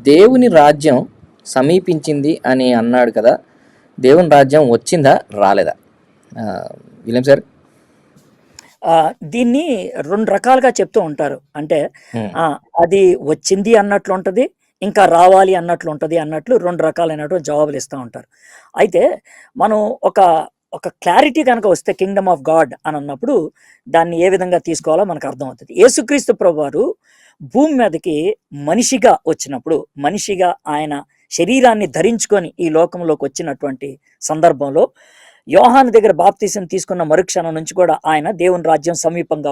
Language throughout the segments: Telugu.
దేవుని రాజ్యం సమీపించింది అని అన్నాడు కదా! దేవుని రాజ్యం వచ్చిందా? రాలేదా? William sir? దీన్ని 2 రకాలుగా చెప్తూ ఉంటారు. అంటే అది వచ్చింది అన్నట్లుంటది. ఇంకా రావాలి అన్నట్లుంటది అన్నట్లు 2 రకాలైనటువంటి జవాబులు ఇస్తా ఉంటారు. అయితే మనం ఒక క్లారిటీ గనక వస్తే కింగ్డమ్ ఆఫ్ గాడ్ అని అన్నప్పుడు దాన్ని ఏ విధంగా తీసుకోవాలో మనకు అర్థమవుతది. యేసుక్రీస్తు ప్రభువారు భూమి మీదకి మనిషిగా వచ్చినప్పుడు, మనిషిగా ఆయన శరీరాన్ని ధరించుకొని ఈ లోకంలోకి వచ్చినటువంటి సందర్భంలో యోహాను దగ్గర బాప్తీసం తీసుకున్న మరుక్షణం నుంచి కూడా ఆయన దేవుని రాజ్యం సమీపంగా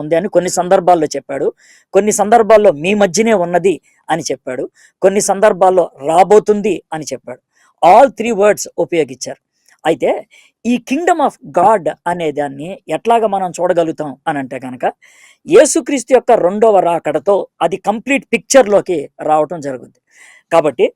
ఉంది అని కొన్ని సందర్భాల్లో చెప్పాడు. కొన్ని సందర్భాల్లో మీ మధ్యనే ఉన్నది అని చెప్పాడు. కొన్ని సందర్భాల్లో రాబోతుంది అని చెప్పాడు. ఆల్ 3 వర్డ్స్ ఉపయోగించారు. అయితే ఈ కింగ్డమ్ ఆఫ్ గాడ్ అనే దాన్ని ఎట్లాగా మనం చూడగలుగుతాం అని అంటే కనుక యేసుక్రీస్తు యొక్క 2వ రాకడతో అది కంప్లీట్ పిక్చర్లోకి రావటం జరుగుతుంది. కాబట్టి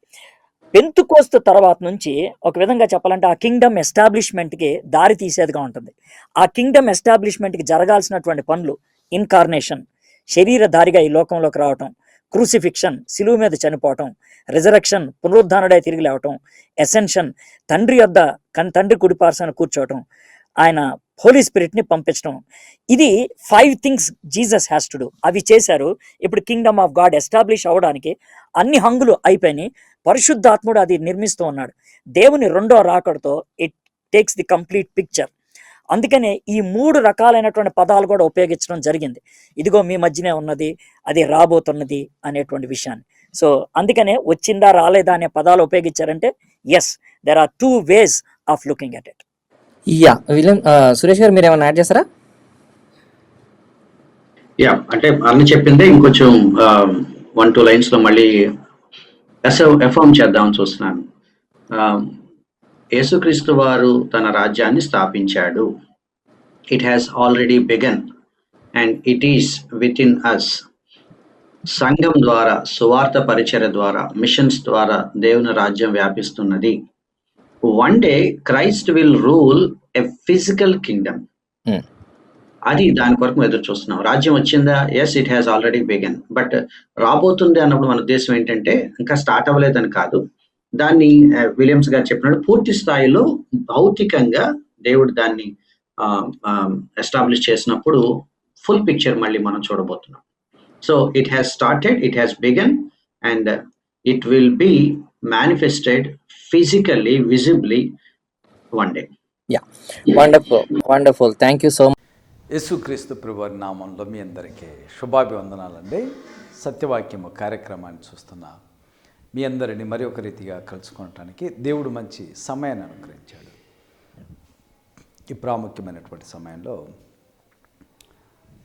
పెంతుకోస్తు తర్వాత నుంచి ఒక విధంగా చెప్పాలంటే ఆ కింగ్డమ్ ఎస్టాబ్లిష్మెంట్కి దారి తీసేదిగా ఉంటుంది. ఆ కింగ్డమ్ ఎస్టాబ్లిష్మెంట్కి జరగాల్సినటువంటి పనులు ఇన్కార్నేషన్, శరీరధారిగా ఈ లోకంలోకి రావటం, క్రూసిఫిక్షన్, సిలువ మీద చనిపోవటం, రిజరక్షన్, పునరుద్ధానుడై తిరిగి లేవటం, ఎసెన్షన్, తండ్రి కుడిపార్శ్వాన కూర్చోవటం, ఆయన హోలీ స్పిరిట్ని పంపించడం. ఇది 5 things Jesus has to do. అవి చేశారు. ఇప్పుడు కింగ్డమ్ ఆఫ్ గాడ్ ఎస్టాబ్లిష్ అవ్వడానికి అన్ని హంగులు అయిపోయినాయి. పరిశుద్ధాత్ముడు అది నిర్మిస్తూ ఉన్నాడు. దేవుని 2వ రాకడతో it takes the complete picture. అందుకనే ఈ 3 రకాలైనటువంటి పదాలు కూడా ఉపయోగించడం జరిగింది. ఇదిగో మీ మధ్యనే ఉన్నది, అది రాబోతున్నది అనేటువంటి విషయాన్ని. సో అందుకనే వచ్చిందా రాలేదా అనే పదాలు ఉపయోగించారంటే yes, there are 2 ways of looking at it. William, Suresh garu మీరు ఏమైనా యాడ్ చేస్తారా? అంటే అన్న చెప్పిందే ఇంకొంచెం 1-2 లైన్స్ లో మళ్ళీ ఎఫర్మ్ చేద్దామని చూస్తున్నాను. యేసుక్రీస్తు వారు తన రాజ్యాన్ని స్థాపించాడు. It has already begun and it is within us. సంఘం ద్వారా, సువార్త పరిచర్య ద్వారా, మిషన్స్ ద్వారా దేవుని రాజ్యం వ్యాపిస్తున్నది. One day Christ will rule a physical kingdom. అది దాని కొరకు ఎదురు చూస్తున్నాం. రాజ్యం వచ్చిందా? Yes, it has already begun. But రాబోతుంది అన్నప్పుడు మన ఉద్దేశం ఏంటంటే ఇంకా స్టార్ట్ అవ్వలేదని కాదు. దాన్ని విలియమ్స్ గారు చెప్పినట్టు పూర్తి స్థాయిలో భౌతికంగా దేవుడు దాన్ని ఎస్టాబ్లిష్ చేసినప్పుడు ఫుల్ పిక్చర్ మళ్ళీ మనం చూడబోతున్నాం. So it has started, it has begun and it will be manifested physically, visibly one day. Wonderful. Thank you so much. Yesukreestu ప్రభువారి నామంలో మీ అందరికీ శుభాభివందనాలండి. సత్యవాక్యము కార్యక్రమాన్ని చూస్తున్న మీ అందరిని మరి ఒక రీతిగా కలుసుకోవటానికి దేవుడు మంచి సమయాన్ని అనుగ్రహించాడు. ఈ ప్రాముఖ్యమైనటువంటి సమయంలో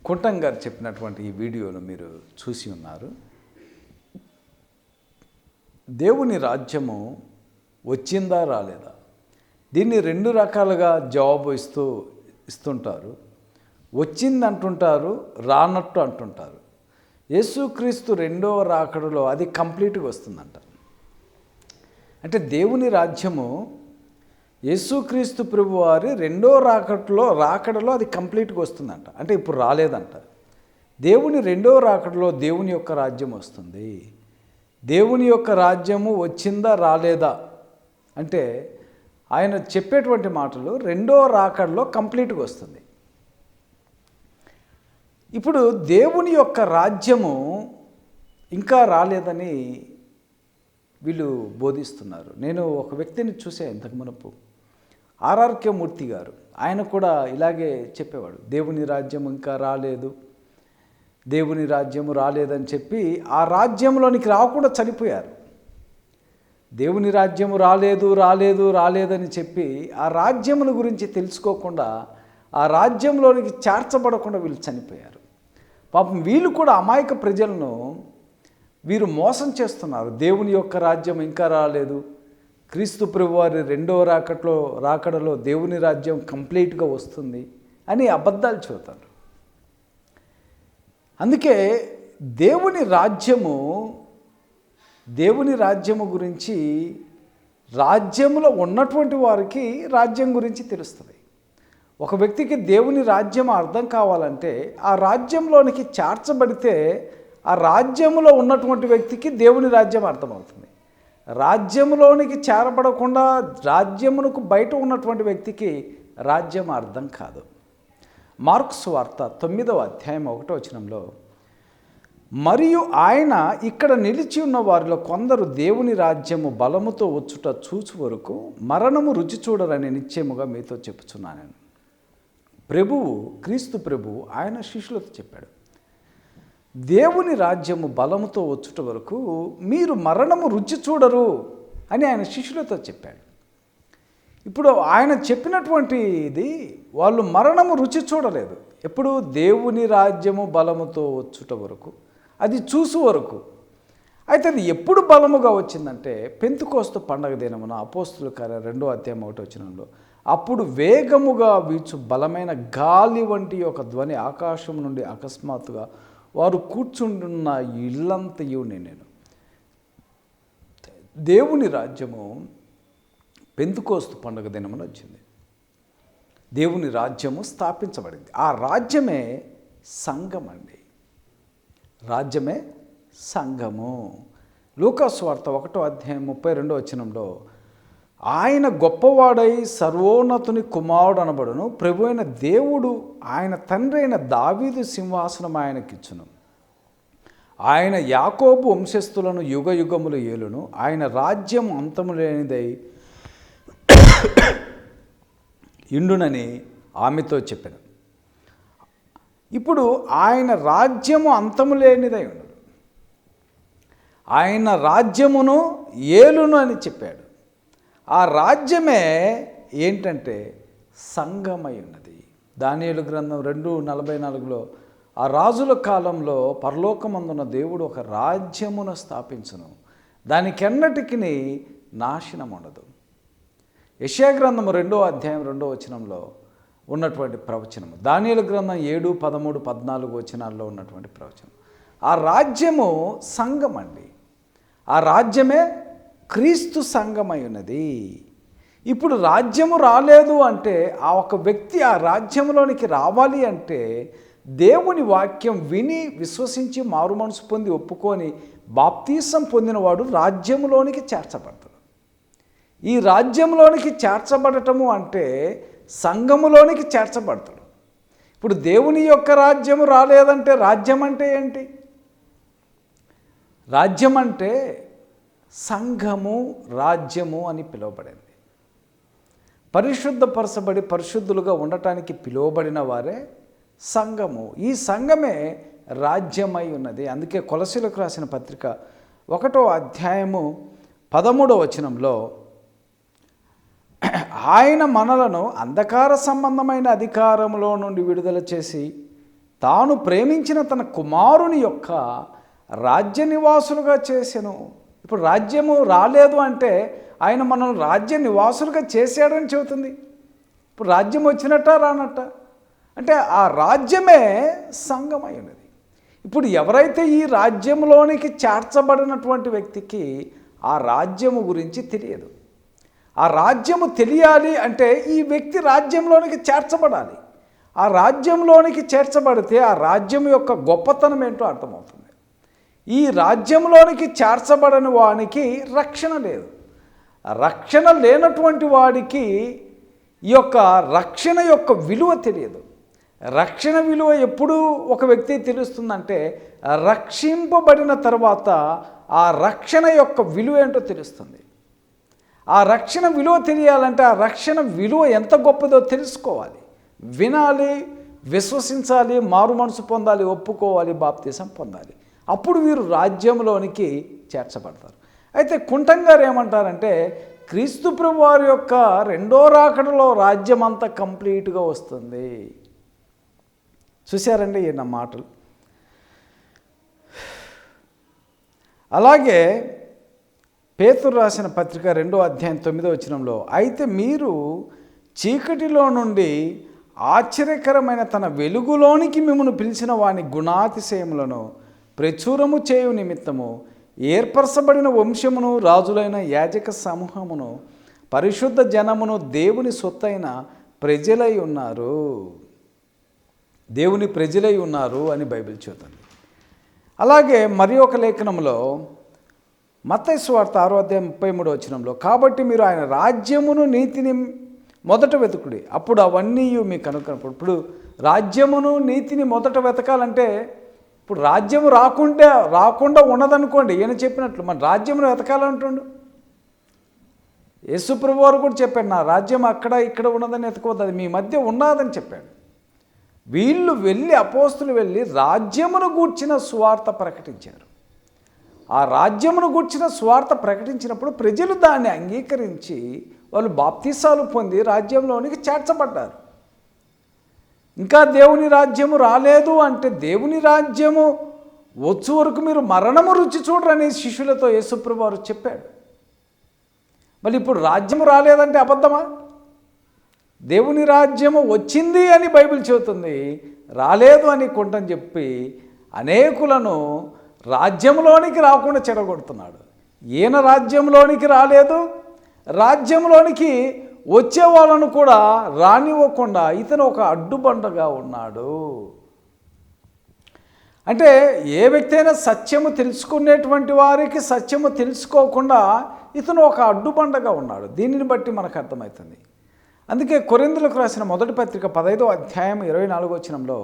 కుంటం గారు చెప్పినటువంటి ఈ వీడియోను మీరు చూసి ఉన్నారు. దేవుని రాజ్యము వచ్చిందా రాలేదా, దీన్ని 2 రకాలుగా జవాబు ఇస్తుంటారు. వచ్చింది అంటుంటారు, రానట్టు అంటుంటారు. యేసుక్రీస్తు 2వ రాకడలో అది కంప్లీట్గా వస్తుందంట. అంటే దేవుని రాజ్యము యేసుక్రీస్తు ప్రభువారి 2వ రాకడలో అది కంప్లీట్గా వస్తుందంట. అంటే ఇప్పుడు రాలేదంట. దేవుని 2వ రాకడలో దేవుని యొక్క రాజ్యం వస్తుంది. దేవుని యొక్క రాజ్యము వచ్చిందా రాలేదా అంటే ఆయన చెప్పేటువంటి మాటలు 2వ రాకడలో కంప్లీట్గా వస్తుంది. ఇప్పుడు దేవుని యొక్క రాజ్యము ఇంకా రాలేదని వీళ్ళు బోధిస్తున్నారు. నేను ఒక వ్యక్తిని చూసా ఇంతకు మునుపు, ఆర్ఆర్కే మూర్తి గారు. ఆయన కూడా ఇలాగే చెప్పేవాడు, దేవుని రాజ్యం ఇంకా రాలేదు, దేవుని రాజ్యము రాలేదని చెప్పి ఆ రాజ్యంలోనికి రాకుండా చనిపోయారు. దేవుని రాజ్యము రాలేదని చెప్పి ఆ రాజ్యముల గురించి తెలుసుకోకుండా, ఆ రాజ్యంలోనికి చేర్చబడకుండా వీళ్ళు చనిపోయారు. పాపం వీళ్ళు కూడా అమాయక ప్రజలను వీరు మోసం చేస్తున్నారు. దేవుని యొక్క రాజ్యం ఇంకా రాలేదు, క్రీస్తు ప్రభువారి 2వ రాకడలో దేవుని రాజ్యం కంప్లీట్గా వస్తుంది అని అబద్ధాలు చెబుతారు. అందుకే దేవుని రాజ్యము గురించి రాజ్యంలో ఉన్నటువంటి వారికి రాజ్యం గురించి తెలుస్తుంది. ఒక వ్యక్తికి దేవుని రాజ్యం అర్థం కావాలంటే ఆ రాజ్యంలోనికి చేర్చబడితే ఆ రాజ్యములో ఉన్నటువంటి వ్యక్తికి దేవుని రాజ్యం అర్థమవుతుంది. రాజ్యములోనికి చేరబడకుండా రాజ్యమునకు బయట ఉన్నటువంటి వ్యక్తికి రాజ్యం అర్థం కాదు. మార్కు సువార్త 9వ అధ్యాయం 1వ వచనంలో, మరియు ఆయన ఇక్కడ నిలిచి ఉన్న వారిలో కొందరు దేవుని రాజ్యము బలముతో వచ్చుట చూచు వరకు మరణము రుచి చూడరని నిశ్చయముగా మీతో చెప్పుచున్నాను. ప్రభువు, క్రీస్తు ప్రభువు ఆయన శిష్యులతో చెప్పాడు, దేవుని రాజ్యము బలముతో వచ్చుట వరకు మీరు మరణము రుచి చూడరు అని ఆయన శిష్యులతో చెప్పాడు. ఇప్పుడు ఆయన చెప్పినటువంటిది వాళ్ళు మరణము రుచి చూడలేదు. ఎప్పుడు? దేవుని రాజ్యము బలముతో వచ్చుట వరకు, అది చూసు వరకు. అయితే అది ఎప్పుడు బలముగా వచ్చిందంటే పెంతెకోస్తు పండగ దినమున అపోస్తుల కార్యాలు 2వ అధ్యాయం 1వ వచనంలో, అప్పుడు వేగముగా వీచు బలమైన గాలి వంటి ఒక ధ్వని ఆకాశం నుండి అకస్మాత్తుగా వారు కూర్చుంటున్న ఇల్లంతయు నేను. దేవుని రాజ్యము పెంతెకోస్తు పండుగ దినమున వచ్చింది. దేవుని రాజ్యము స్థాపించబడింది. ఆ రాజ్యమే సంఘం అండి. రాజ్యమే సంఘము. లూకాసు వార్త 1వ అధ్యాయం 32వ వచనంలో, ఆయన గొప్పవాడై సర్వోన్నతుని కుమారుడు అనబడును, ప్రభు అయిన దేవుడు ఆయన తండ్రి అయిన దావీదు సింహాసనం ఆయనకిచ్చును, ఆయన యాకోబు వంశస్థులను యుగ యుగములు ఏలును, ఆయన రాజ్యం అంతము లేనిదై ఇండునని ఆమెతో చెప్పాను. ఇప్పుడు ఆయన రాజ్యము అంతము లేనిదై ఉండు, ఆయన రాజ్యమును ఏలును అని చెప్పాడు. ఆ రాజ్యమే ఏంటంటే సంఘమై ఉన్నది. దానియేలు గ్రంథం 2:44లో, ఆ రాజుల కాలంలో పరలోకమందున్న దేవుడు ఒక రాజ్యమును స్థాపించును, దానికెన్నటికి నాశనం ఉండదు. యెషయా గ్రంథం 2వ అధ్యాయం 2వ వచనంలో ఉన్నటువంటి ప్రవచనము, దానియేలు గ్రంథం 7, 13, 14 వచనాల్లో ఉన్నటువంటి ప్రవచనం. ఆ రాజ్యము సంఘం అండి. ఆ రాజ్యమే క్రీస్తు సంఘమై ఉన్నది. ఇప్పుడు రాజ్యము రాలేదు అంటే, ఆ ఒక వ్యక్తి ఆ రాజ్యంలోనికి రావాలి అంటే దేవుని వాక్యం విని విశ్వసించి మారు మనసు పొంది ఒప్పుకొని బాప్తీసం పొందినవాడు రాజ్యంలోనికి చేర్చబడతాడు. ఈ రాజ్యంలోనికి చేర్చబడటము అంటే సంఘములోనికి చేర్చబడతాడు. ఇప్పుడు దేవుని యొక్క రాజ్యము రాలేదంటే రాజ్యం అంటే ఏంటి? రాజ్యం అంటే సంఘము, రాజ్యము అని పిలువబడింది. పరిశుద్ధపరచబడి పరిశుద్ధులుగా ఉండటానికి పిలువబడిన వారే సంఘము. ఈ సంఘమే రాజ్యమై ఉన్నది. అందుకే కొలసీలకు రాసిన పత్రిక 1వ అధ్యాయము 13వ వచనంలో, ఆయన మనలను అంధకార సంబంధమైన అధికారములో నుండి విడుదల చేసి తాను ప్రేమించిన తన కుమారుని యొక్క రాజ్య నివాసులుగా చేసెను. ఇప్పుడు రాజ్యము రాలేదు అంటే ఆయన మనల్ని రాజ్య నివాసులుగా చేశాడని చెబుతుంది. ఇప్పుడు రాజ్యం వచ్చినట్ట రానట్ట అంటే ఆ రాజ్యమే సంఘమై ఉన్నది. ఇప్పుడు ఎవరైతే ఈ రాజ్యంలోనికి చేర్చబడినటువంటి వ్యక్తికి ఆ రాజ్యము గురించి తెలియదు. ఆ రాజ్యము తెలియాలి అంటే ఈ వ్యక్తి రాజ్యంలోనికి చేర్చబడాలి. ఆ రాజ్యంలోనికి చేర్చబడితే ఆ రాజ్యం యొక్క గొప్పతనం ఏంటో అర్థమవుతుంది. ఈ రాజ్యంలోనికి చేర్చబడని వానికి రక్షణ లేదు. రక్షణ లేనటువంటి వాడికి ఈ యొక్క రక్షణ యొక్క విలువ తెలియదు. రక్షణ విలువ ఎప్పుడు ఒక వ్యక్తి తెలుస్తుందంటే రక్షింపబడిన తర్వాత ఆ రక్షణ యొక్క విలువ ఏంటో తెలుస్తుంది. ఆ రక్షణ విలువ తెలియాలంటే ఆ రక్షణ విలువ ఎంత గొప్పదో తెలుసుకోవాలి, వినాలి, విశ్వసించాలి, మారు మనసు పొందాలి, ఒప్పుకోవాలి, బాప్తీసం పొందాలి. అప్పుడు వీరు రాజ్యంలోనికి చేర్చబడతారు. అయితే కుంటం గారు ఏమంటారంటే క్రీస్తు ప్రభు వారి యొక్క రెండో రాకడలో రాజ్యం అంతా కంప్లీట్గా వస్తుంది. చూశారండి నా మాటలు. అలాగే పేతురు రాసిన పత్రిక 2వ అధ్యాయం 9వ వచనంలో, అయితే మీరు చీకటిలో నుండి ఆశ్చర్యకరమైన తన వెలుగులోనికి మిమ్మల్ని పిలిచిన వాని గుణాతిశయములను ప్రచురము చేయు నిమిత్తము ఏర్పరచబడిన వంశమును, రాజులైన యాజక సమూహమును, పరిశుద్ధ జనమును, దేవుని సొత్తైన ప్రజలై ఉన్నారు. దేవుని ప్రజలై ఉన్నారు అని బైబిల్ చెబుతుంది. అలాగే మరి ఒక లేఖనంలో మత్తయి సువార్త 6:33 కాబట్టి మీరు ఆయన రాజ్యమును నీతిని మొదట వెతుకుడి, అప్పుడు అవన్నీ మీకు అనుకున్నప్పుడు. ఇప్పుడు రాజ్యమును నీతిని మొదట వెతకాలంటే, ఇప్పుడు రాజ్యము రాకుండా ఉన్నదనుకోండి, ఈయన చెప్పినట్లు మన రాజ్యమును వెతకాలంటుండు. యేసుప్రభు వారు కూడా చెప్పాడు, నా రాజ్యం అక్కడ ఇక్కడ ఉన్నదని వెతకవద్దు, అది మీ మధ్య ఉన్నదని చెప్పాడు. వీళ్ళు అపోస్తులు వెళ్ళి రాజ్యమును గూర్చిన సువార్త ప్రకటించారు. ఆ రాజ్యమును గూర్చిన సువార్త ప్రకటించినప్పుడు ప్రజలు దాన్ని అంగీకరించి వాళ్ళు బాప్తీసాలు పొంది రాజ్యంలోనికి చేర్చబడ్డారు. ఇంకా దేవుని రాజ్యము రాలేదు అంటే, దేవుని రాజ్యము వచ్చు వరకు మీరు మరణము రుచి చూడరని శిష్యులతో యేసుప్రభు వారు చెప్పాడు. మళ్ళీ ఇప్పుడు రాజ్యము రాలేదంటే అబద్ధమా? దేవుని రాజ్యము వచ్చింది అని బైబిల్ చెబుతుంది, రాలేదు అని కొంటని చెప్పి అనేకులను రాజ్యంలోనికి రాకుండా చెడగొడుతున్నాడు. ఈయన రాజ్యంలోనికి రాలేదు, రాజ్యంలోనికి వచ్చే వాళ్ళను కూడా రానివ్వకుండా ఇతను ఒక అడ్డుబండగా ఉన్నాడు. అంటే ఏ వ్యక్తి అయినా సత్యము తెలుసుకునేటువంటి వారికి సత్యము తెలుసుకోకుండా ఇతను ఒక అడ్డుబండగా ఉన్నాడు. దీనిని బట్టి మనకు అర్థమవుతుంది. అందుకే కొరింథీయులకు రాసిన మొదటి పత్రిక 15:24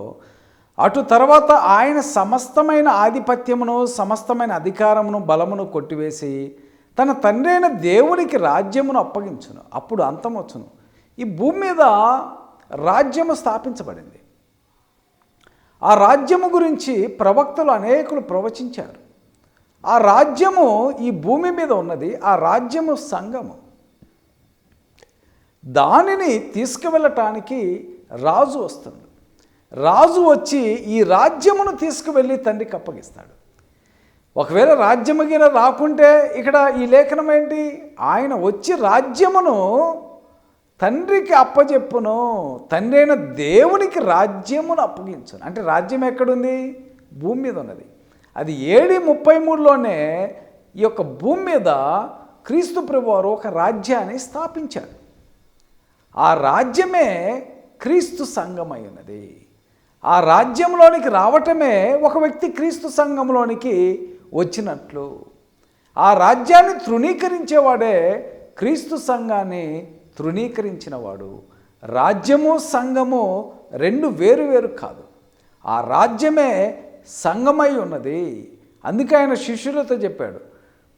అటు తర్వాత ఆయన సమస్తమైన ఆధిపత్యమును సమస్తమైన అధికారమును బలమును కొట్టివేసి తన తండ్రి అయిన దేవునికి రాజ్యమును అప్పగించును, అప్పుడు అంతమొచ్చును. ఈ భూమి మీద రాజ్యము స్థాపించబడింది. ఆ రాజ్యము గురించి ప్రవక్తలు అనేకులు ప్రవచించారు. ఆ రాజ్యము ఈ భూమి మీద ఉన్నది. ఆ రాజ్యము సంఘము. దానిని తీసుకువెళ్ళటానికి రాజు వస్తుంది. రాజు వచ్చి ఈ రాజ్యమును తీసుకువెళ్ళి తండ్రికి అప్పగిస్తాడు. ఒకవేళ రాజ్యముగిన రాకుంటే ఇక్కడ ఈ లేఖనం ఏంటి? ఆయన వచ్చి రాజ్యమును తండ్రికి అప్పచెప్పును, తండ్రి అయిన దేవునికి రాజ్యమును అప్పగించును. అంటే రాజ్యం ఎక్కడుంది? భూమి మీద ఉన్నది. అది AD 33లోనే ఈ యొక్క భూమి మీద క్రీస్తు ప్రభువారు ఒక రాజ్యాన్ని స్థాపించారు. ఆ రాజ్యమే క్రీస్తు సంఘమై ఉన్నది. ఆ రాజ్యంలోనికి రావటమే ఒక వ్యక్తి క్రీస్తు సంఘంలోనికి వచ్చినట్లు. ఆ రాజ్యాన్ని తృణీకరించేవాడే క్రీస్తు సంఘాన్ని తృణీకరించినవాడు. రాజ్యము సంఘము రెండు వేరు వేరు కాదు. ఆ రాజ్యమే సంఘమై ఉన్నది. అందుకే ఆయన శిష్యులతో చెప్పాడు,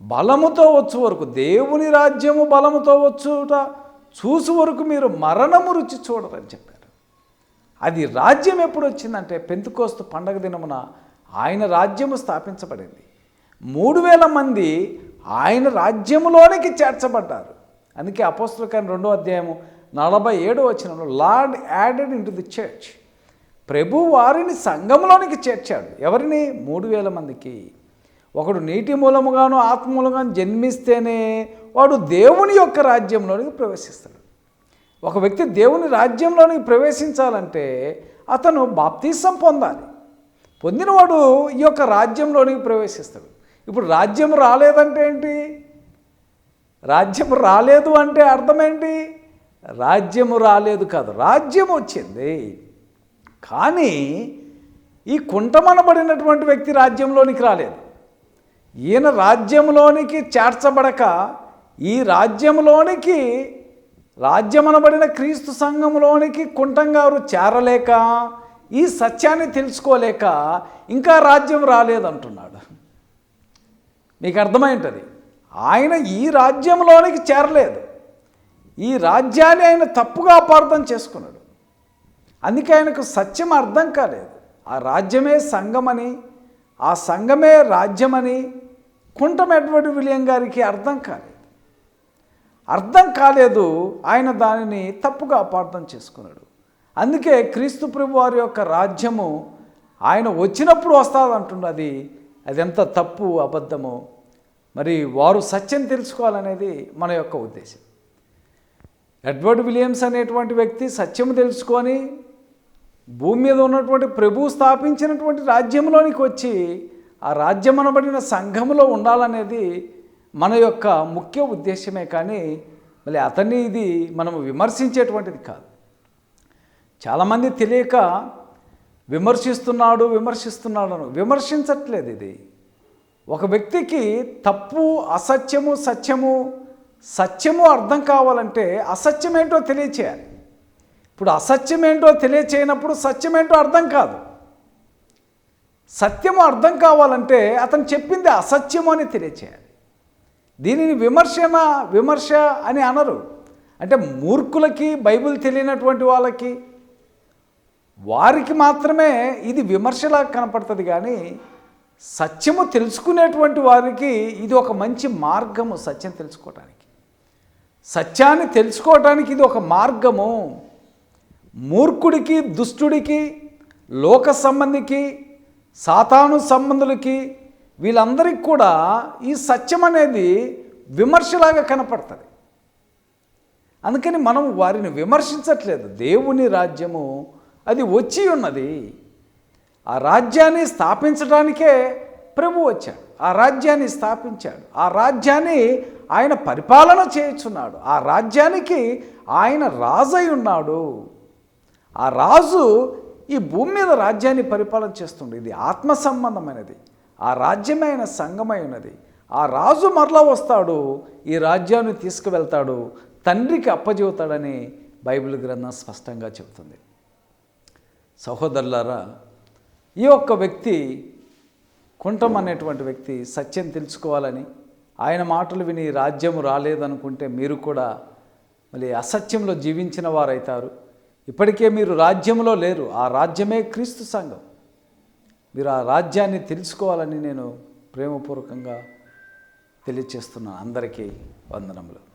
బలముతో వచ్చు వరకు, దేవుని రాజ్యము బలముతో వచ్చుట చూసు వరకు మీరు మరణము రుచి చూడరని చెప్పారు. అది రాజ్యం ఎప్పుడు వచ్చిందంటే పెంతెకోస్తు పండగ దినమున ఆయన రాజ్యము స్థాపించబడింది. 3000 మంది ఆయన రాజ్యములోనికి చేర్చబడ్డారు. అందుకే అపోస్తలుల కార్యం 2:47 Lord added into the church. ప్రభు వారిని సంఘంలోనికి చేర్చాడు. ఎవరిని? 3000 మందికి. ఒకడు నీటి మూలముగాను ఆత్మ మూలముగాను జన్మిస్తేనే వాడు దేవుని యొక్క రాజ్యంలోనికి ప్రవేశిస్తాడు. ఒక వ్యక్తి దేవుని రాజ్యంలోనికి ప్రవేశించాలంటే అతను బాప్తీసం పొందాలి. పొందినవాడు ఈ యొక్క రాజ్యంలోనికి ప్రవేశిస్తాడు. ఇప్పుడు రాజ్యం రాలేదంటే ఏంటి? రాజ్యం రాలేదు అంటే అర్థం ఏంటి? రాజ్యము రాలేదు కాదు, రాజ్యం వచ్చింది. కానీ ఈ కుంటమనబడినటువంటి వ్యక్తి రాజ్యంలోనికి రాలేదు. ఈయన రాజ్యంలోనికి చేర్చబడక ఈ రాజ్యంలోనికి, రాజ్యమనబడిన క్రీస్తు సంఘంలోనికి కుంటంగారు చేరలేక, ఈ సత్యాన్ని తెలుసుకోలేక ఇంకా రాజ్యం రాలేదంటున్నాడు. మీకు అర్థమైంటుంది. ఆయన ఈ రాజ్యంలోనికి చేరలేదు. ఈ రాజ్యాన్ని ఆయన తప్పుగా అపార్థం చేసుకున్నాడు. అందుకే ఆయనకు సత్యం అర్థం కాలేదు. ఆ రాజ్యమే సంఘమని, ఆ సంఘమే రాజ్యమని కుంటం ఎడ్వర్డ్ విలియం గారికి అర్థం కాలేదు. ఆయన దానిని తప్పుగా అపార్థం చేసుకున్నాడు. అందుకే క్రీస్తు ప్రభు వారి యొక్క రాజ్యము ఆయన వచ్చినప్పుడు వస్తుందంటున్నది. అది ఎంత తప్పు అబద్ధమో మరి వారు సత్యం తెలుసుకోవాలనేది మన యొక్క ఉద్దేశం. ఎడ్వర్డ్ విలియమ్స్ అనేటువంటి వ్యక్తి సత్యము తెలుసుకొని భూమి మీద ఉన్నటువంటి ప్రభువు స్థాపించినటువంటి రాజ్యంలోనికి వచ్చి ఆ రాజ్యం అనబడిన సంఘములో ఉండాలనేది మన యొక్క ముఖ్య ఉద్దేశమే. కానీ మళ్ళీ అతన్ని ఇది మనము విమర్శించేటువంటిది కాదు. చాలామంది తెలియక విమర్శిస్తున్నాడు అని విమర్శించట్లేదు. ఇది ఒక వ్యక్తికి తప్పు, అసత్యము, సత్యము అర్థం కావాలంటే అసత్యం ఏంటో తెలియచేయాలి. ఇప్పుడు అసత్యం ఏంటో తెలియచేయనప్పుడు సత్యం ఏంటో అర్థం కాదు. సత్యము అర్థం కావాలంటే అతను చెప్పింది అసత్యము అని తెలియచేయాలి. దీనిని విమర్శ అని అనరు. అంటే మూర్ఖులకి, బైబిల్ తెలియనటువంటి వాళ్ళకి, వారికి మాత్రమే ఇది విమర్శలా కనపడుతుంది. కానీ సత్యము తెలుసుకునేటువంటి వారికి ఇది ఒక మంచి మార్గము. సత్యం తెలుసుకోవడానికి, సత్యాన్ని తెలుసుకోవడానికి ఇది ఒక మార్గము. మూర్ఖుడికి, దుష్టుడికి, లోక సంబంధికి, సాతాను సంబంధులకి, వీళ్ళందరికీ కూడా ఈ సత్యం అనేది విమర్శలాగా కనపడుతుంది. అందుకని మనం వారిని విమర్శించట్లేదు. దేవుని రాజ్యము అది వచ్చి ఉన్నది. ఆ రాజ్యాన్ని స్థాపించడానికే ప్రభు వచ్చాడు. ఆ రాజ్యాన్ని స్థాపించాడు. ఆ రాజ్యాన్ని ఆయన పరిపాలన చేయుచున్నాడు. ఆ రాజ్యానికి ఆయన రాజై ఉన్నాడు. ఆ రాజు ఈ భూమి మీద రాజ్యాన్ని పరిపాలన చేస్తుండే. ఇది ఆత్మ సంబంధమైనది. ఆ రాజ్యమే ఆయన సంఘమై ఉన్నది. ఆ రాజు మరలా వస్తాడు, ఈ రాజ్యాన్ని తీసుకువెళ్తాడు, తండ్రికి అప్పజెబుతాడని బైబిల్ గ్రంథం స్పష్టంగా చెబుతుంది. సహోదరులారా, ఈ ఒక్క వ్యక్తి, కుంటం అనేటువంటి వ్యక్తి సత్యం తెలుసుకోవాలని ఆయన మాటలు విని రాజ్యం రాలేదనుకుంటే మీరు కూడా మళ్ళీ అసత్యంలో జీవించిన వారైతారు. ఇప్పటికే మీరు రాజ్యంలో లేరు. ఆ రాజ్యమే క్రీస్తు సంఘం. మీరు ఆ రాజ్యాన్ని తెలుసుకోవాలని నేను ప్రేమపూర్వకంగా తెలియచేస్తున్నాను. అందరికీ వందనములు.